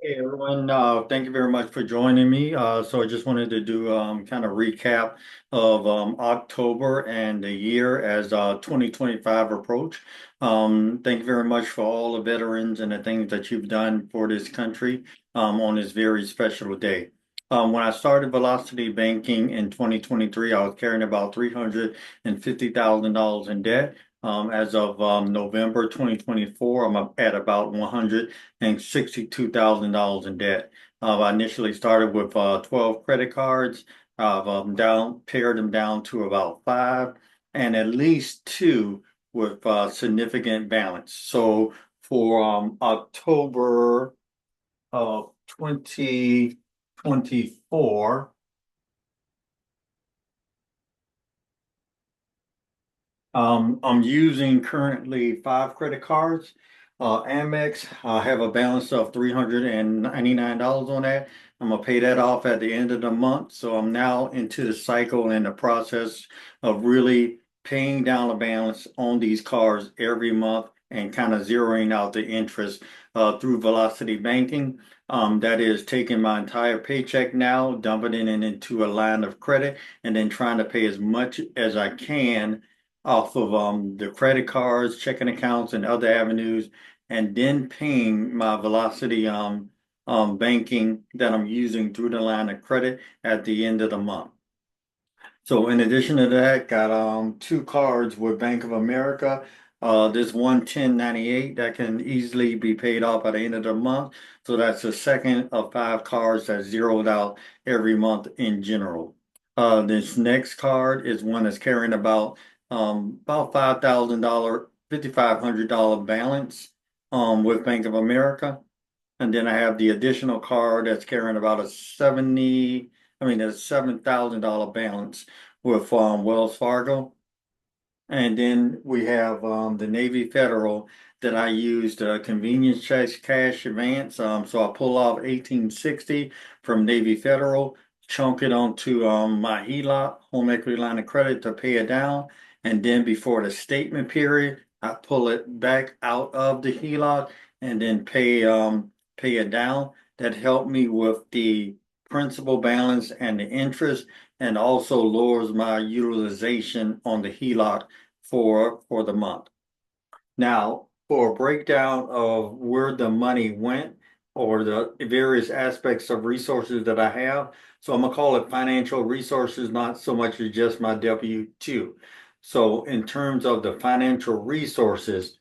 Hey everyone, thank you very much for joining me. So I just wanted to do kind of recap of October and the year as 2025 approach. Thank you very much for all the veterans and the things that you've done for this country on this very special day. When I started Velocity Banking in 2023, I was carrying about $350,000 in debt. As of November 2024, I'm up at about 100 and $62,000 in debt. I initially started with 12 credit cards. I've pared them down to about five, and at least two with significant balance. So for October of 2024, I'm using currently five credit cards. Amex, I have a balance of $399 on that. I'm gonna pay that off at the end of the month. So I'm now into the cycle and the process of really paying down the balance on these cards every month and kind of zeroing out the interest through Velocity Banking. That is taking my entire paycheck now, dumping it into a line of credit, and then trying to pay as much as I can off of the credit cards, checking accounts, and other avenues, and then paying my Velocity banking that I'm using through the line of credit at the end of the month. So in addition to that, got two cards with Bank of America. This one 1098 that can easily be paid off by the end of the month. So that's the second of five cards that's zeroed out every month in general. This next card is one that's carrying about $5,000, $5,500 balance with Bank of America. And then I have the additional card that's carrying about a $7,000 balance with Wells Fargo. And then we have the Navy Federal that I used convenience checks cash advance. So I pull off 1860 from Navy Federal, chunk it onto my HELOC, home equity line of credit to pay it down. And then before the statement period, I pull it back out of the HELOC and then pay it down. That helped me with the principal balance and the interest and also lowers my utilization on the HELOC for the month. Now, for a breakdown of where the money went or the various aspects of resources that I have, so I'm gonna call it financial resources, not so much as just my W-2. So in terms of the financial resources,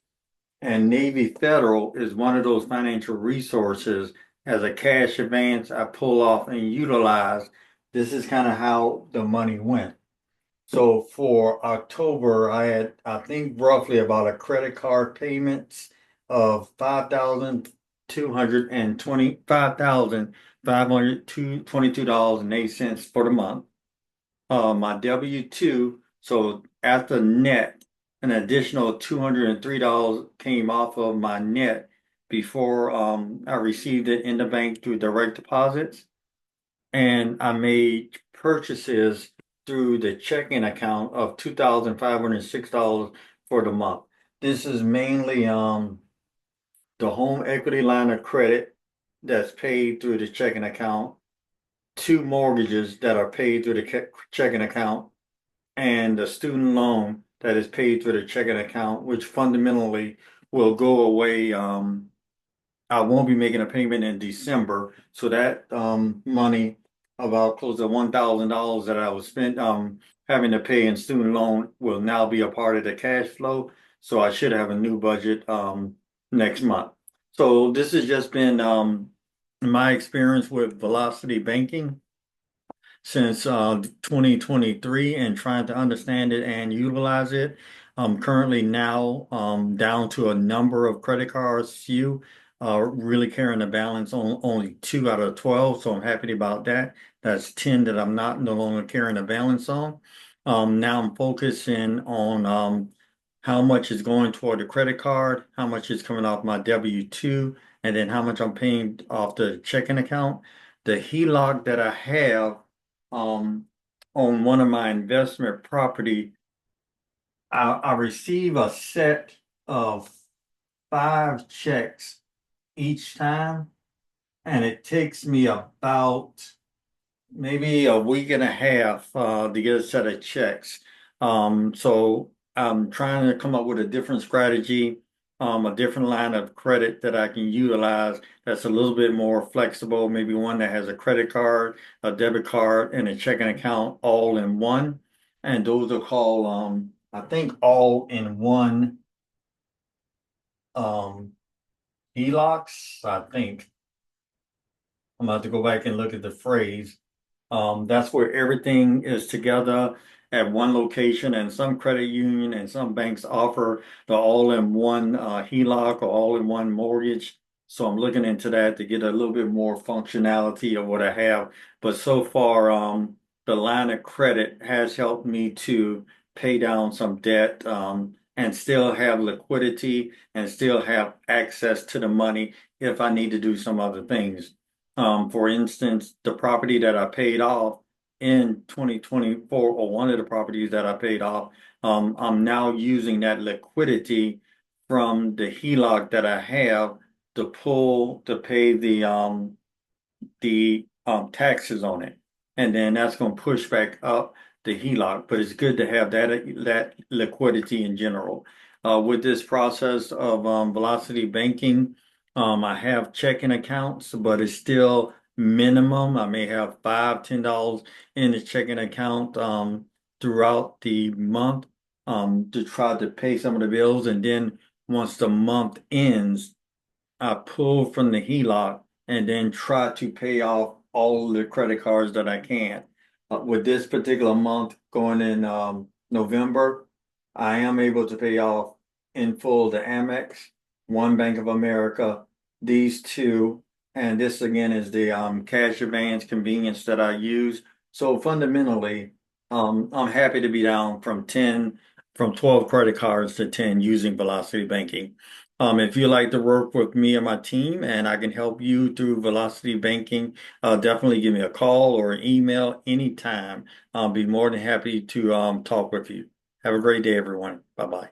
and Navy Federal is one of those financial resources as a cash advance I pull off and utilize. This is kind of how the money went. So for October, I had, I think, roughly about a credit card payments of $5,222.08 for the month. My W-2, so after net, an additional $203 came off of my net before I received it in the bank through direct deposits. And I made purchases through the checking account of $2,506 for the month. This is mainly the home equity line of credit that's paid through the checking account, two mortgages that are paid through the checking account, and the student loan that is paid through the checking account, which fundamentally will go away. I won't be making a payment in December, so that money, about close to $1,000 that I was spent having to pay in student loan, will now be a part of the cash flow. So I should have a new budget next month. So this has just been my experience with Velocity Banking since 2023 and trying to understand it and utilize it. I'm currently now down to a number of credit cards, few, really carrying a balance on only two out of 12. So I'm happy about that. That's 10 that I'm not no longer carrying a balance on. Now I'm focusing on how much is going toward the credit card, how much is coming off my W-2, and then how much I'm paying off the checking account. The HELOC that I have um, on one of my investment property, I receive a set of five checks each time. and it takes me about maybe a week and a half to get a set of checks. So I'm trying to come up with a different strategy, a different line of credit that I can utilize that's a little bit more flexible, maybe one that has a credit card, a debit card, and a checking account all in one. And those are called, I think, all in one um, HELOCs, I think. I'm gonna have to go back and look at the phrase. That's where everything is together at one location, and some credit union and some banks offer the all-in-one HELOC or all-in-one mortgage. So I'm looking into that to get a little bit more functionality of what I have. But so far, the line of credit has helped me to pay down some debt, and still have liquidity and still have access to the money if I need to do some other things. For instance, the property that I paid off in 2024, or one of the properties that I paid off, I'm now using that liquidity from the HELOC that I have to pull to pay the taxes on it. And then that's going to push back up the HELOC, but it's good to have that liquidity in general. With this process of velocity banking, I have checking accounts, but it's still minimum. I may have $5, $10 in the checking account throughout the month to try to pay some of the bills. And then once the month ends, I pull from the HELOC and then try to pay off all the credit cards that I can. With this particular month going in November, I am able to pay off in full the Amex, one Bank of America, these two, and this again is the cash advance convenience that I use. So fundamentally, I'm happy to be down from 12 credit cards to 10 using Velocity Banking. If you like to work with me and my team and I can help you through Velocity Banking, definitely give me a call or an email anytime. I'll be more than happy to talk with you. Have a great day, everyone. Bye bye.